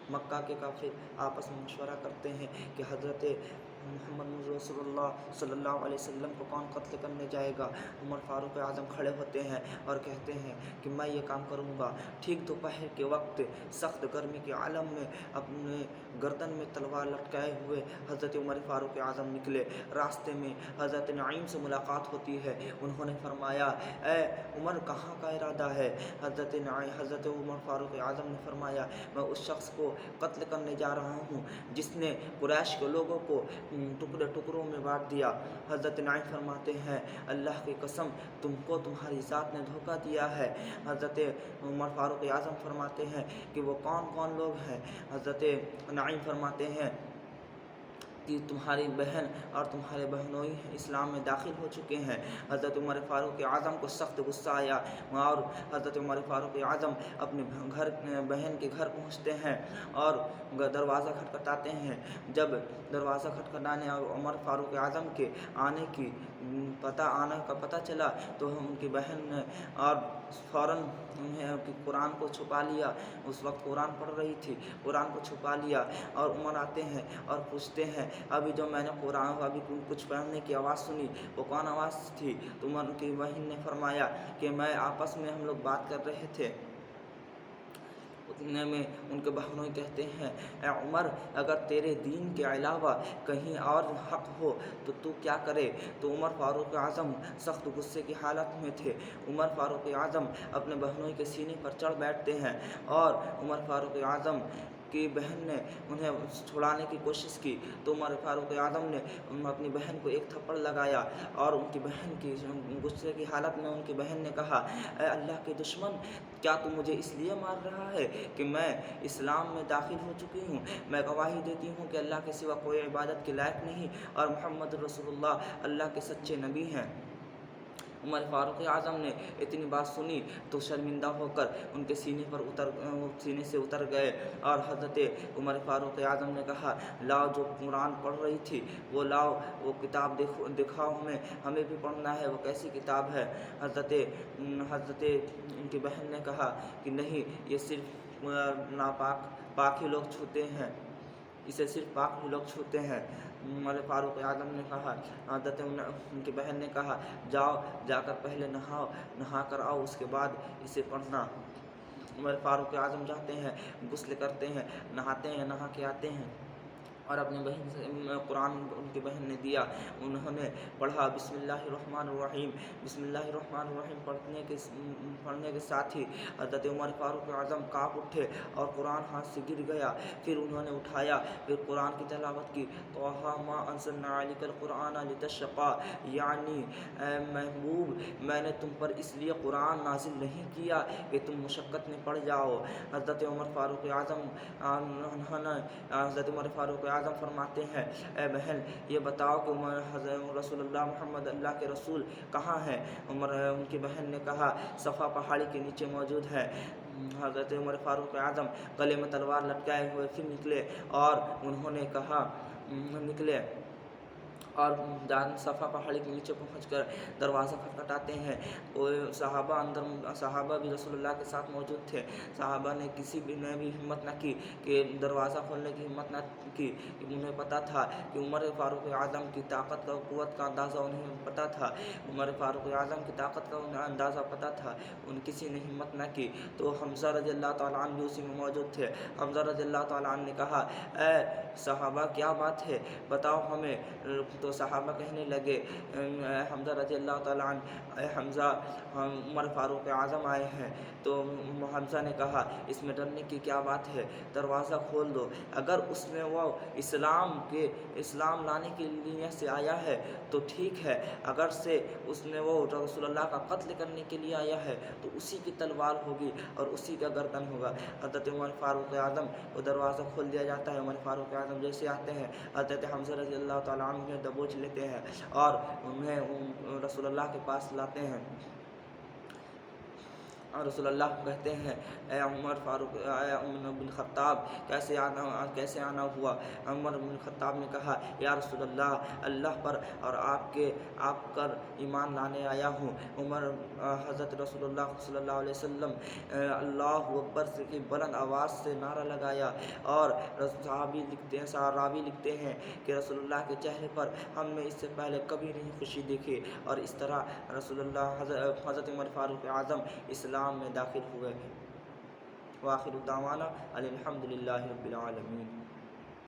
مکہ کے کافر آپس میں مشورہ کرتے ہیں کہ حضرت محمد رسول اللہ صلی اللہ علیہ وسلم کو کون قتل کرنے جائے گا۔ عمر فاروق اعظم کھڑے ہوتے ہیں اور کہتے ہیں کہ میں یہ کام کروں گا۔ ٹھیک دوپہر کے وقت سخت گرمی کے عالم میں اپنے گردن میں تلوار لٹکائے ہوئے حضرت عمر فاروق اعظم نکلے۔ راستے میں حضرت نعیم سے ملاقات ہوتی ہے۔ انہوں نے فرمایا اے عمر کہاں کا ارادہ ہے؟ حضرت عمر فاروق اعظم نے فرمایا میں اس شخص کو قتل کرنے جا رہا ہوں جس نے قریش کے لوگوں کو ٹکڑے ٹکڑوں میں بانٹ دیا۔ حضرت نعیم فرماتے ہیں اللہ کی قسم تم کو تمہاری ذات نے دھوکہ دیا ہے۔ حضرت عمر فاروق اعظم فرماتے ہیں کہ وہ کون کون لوگ ہیں؟ حضرت نعیم فرماتے ہیں کہ تمہاری بہن اور تمہارے بہنوئی اسلام میں داخل ہو چکے ہیں۔ حضرت عمر فاروق اعظم کو سخت غصہ آیا اور حضرت عمر فاروق اعظم اپنے بہن کے گھر پہنچتے ہیں اور دروازہ کھٹکھٹاتے ہیں۔ جب دروازہ کھٹکھٹانے اور عمر فاروق اعظم کے آنے کا پتہ چلا تو ان کی بہن نے اور فوراً قرآن کو چھپا لیا۔ اس وقت قرآن پڑھ رہی تھی، قرآن کو چھپا لیا اور عمر آتے ہیں اور پوچھتے ہیں ابھی جو میں نے قرآن ابھی کچھ پڑھنے کی آواز سنی وہ کون آواز تھی؟ تو عمر کی بہن نے فرمایا کہ میں آپس میں ہم لوگ بات کر رہے تھے۔ اتنے میں ان کے بہنوئی کہتے ہیں اے عمر اگر تیرے دین کے علاوہ کہیں اور حق ہو تو تو کیا کرے؟ تو عمر فاروق اعظم سخت غصے کی حالت میں تھے۔ عمر فاروق اعظم اپنے بہنوئی کے سینے پر چڑھ بیٹھتے ہیں اور عمر فاروق اعظم کی بہن نے انہیں چھڑانے کی کوشش کی تو عمر فاروق اعظم نے اپنی بہن کو ایک تھپڑ لگایا اور ان کی بہن کی غصے کی حالت میں ان کی بہن نے کہا اے اللہ کے دشمن کیا تو مجھے اس لیے مار رہا ہے کہ میں اسلام میں داخل ہو چکی ہوں؟ میں گواہی دیتی ہوں کہ اللہ کے سوا کوئی عبادت کے لائق نہیں اور محمد رسول اللہ کے سچے نبی ہیں۔ عمر فاروق اعظم نے اتنی بات سنی تو شرمندہ ہو کر ان کے سینے سے اتر گئے اور حضرت عمر فاروق اعظم نے کہا لاؤ جو قرآن پڑھ رہی تھی وہ لاؤ، وہ کتاب دکھاؤ ہمیں بھی پڑھنا ہے، وہ کیسی کتاب ہے؟ حضرت ان کی بہن نے کہا کہ نہیں یہ صرف پاک ہی لوگ چھوتے ہیں، اسے صرف پاک ہی لوگ چھوتے ہیں۔ عمر فاروق اعظم نے کہا حضرت ان کی بہن نے کہا جاؤ جا کر پہلے نہا کر آؤ اس کے بعد اسے پڑھنا۔ عمر فاروق اعظم جاتے ہیں، غسل کرتے ہیں، نہاتے ہیں، نہا کے آتے ہیں اور اپنی بہن سے قرآن ان کی بہن نے دیا، انہوں نے پڑھا بسم اللہ الرحمن الرحیم۔ بسم اللہ الرحمن الرحیم پڑھنے کے ساتھ ہی حضرت عمر فاروق اعظم کانپ اٹھے اور قرآن ہاتھ سے گر گیا۔ پھر انہوں نے اٹھایا، پھر قرآن کی تلاوت کی طٰہٰ مَا أَنزَلْنَا عَلَيْكَ الْقُرْآنَ لِتَشْقَىٰ، یعنی اے محبوب میں نے تم پر اس لیے قرآن نازل نہیں کیا کہ تم مشقت میں پڑ جاؤ۔ حضرت عمر فاروق اعظم فرماتے ہیں اے بہن یہ بتاؤ کہ حضرت رسول اللہ محمد اللہ کے رسول کہاں ہیں؟ ان کی بہن نے کہا صفا پہاڑی کے نیچے موجود ہے۔ حضرت عمر فاروق اعظم گلے میں تلوار لٹکائے ہوئے پھر نکلے اور انہوں نے کہا اور صفا پہاڑی کے نیچے پہنچ کر دروازہ کھٹکھٹاتے ہیں۔ صحابہ بھی رسول اللہ کے ساتھ موجود تھے۔ صحابہ نے کسی بھی نے بھی ہمت نہ کی کہ دروازہ کھولنے کی ہمت نہ کی، انہیں پتہ تھا کہ عمر فاروق اعظم کی طاقت اور قوت کا اندازہ انہیں پتہ تھا، عمر فاروق اعظم کی طاقت کا اندازہ پتہ تھا، کسی نے ہمت نہ کی۔ تو حمزہ رضی اللہ تعالیٰ عنہ بھی اسی میں موجود تھے۔ حمزہ رضی اللہ تعالیٰ عنہ نے کہا اے صحابہ کیا بات ہے بتاؤ ہمیں؟ تو صحابہ کہنے لگے اے حمزہ رضی اللہ تعالیٰ عنہ، اے حمزہ عمر فاروق اعظم آئے ہیں۔ تو حمزہ نے کہا اس میں ڈرنے کی کیا بات ہے، دروازہ کھول دو، اگر اس میں وہ اسلام لانے کے لیے سے آیا ہے تو ٹھیک ہے، اگر سے اس میں وہ رسول اللہ کا قتل کرنے کے لیے آیا ہے تو اسی کی تلوار ہوگی اور اسی کا گردن ہوگا۔ حضرت عمر فاروق اعظم کو دروازہ کھول دیا جاتا ہے۔ عمر فاروق اعظم جیسے آتے ہیں حضرت حمزہ رضی اللہ تعالیٰ عنہ دبوچ لیتے ہیں اور انہیں رسول اللہ کے پاس لاتے ہیں۔ اور رسول اللہ کہتے ہیں اے عمر فاروق، اے عمر بن خطاب، کیسے آنا ہوا؟ عمر بن خطاب نے کہا یا رسول اللہ، اللہ پر اور آپ پر ایمان لانے آیا ہوں۔ حضرت رسول اللہ صلی اللہ علیہ وسلم اللہ اکبر سے کی بلند آواز سے نعرہ لگایا، اور راوی لکھتے ہیں کہ رسول اللہ کے چہرے پر ہم نے اس سے پہلے کبھی نہیں خوشی دیکھی، اور اس طرح رسول اللہ حضرت عمر فاروق اعظم اسلام میں داخل ہوئے۔ وآخر دعوانا الحمد للہ رب العالمین۔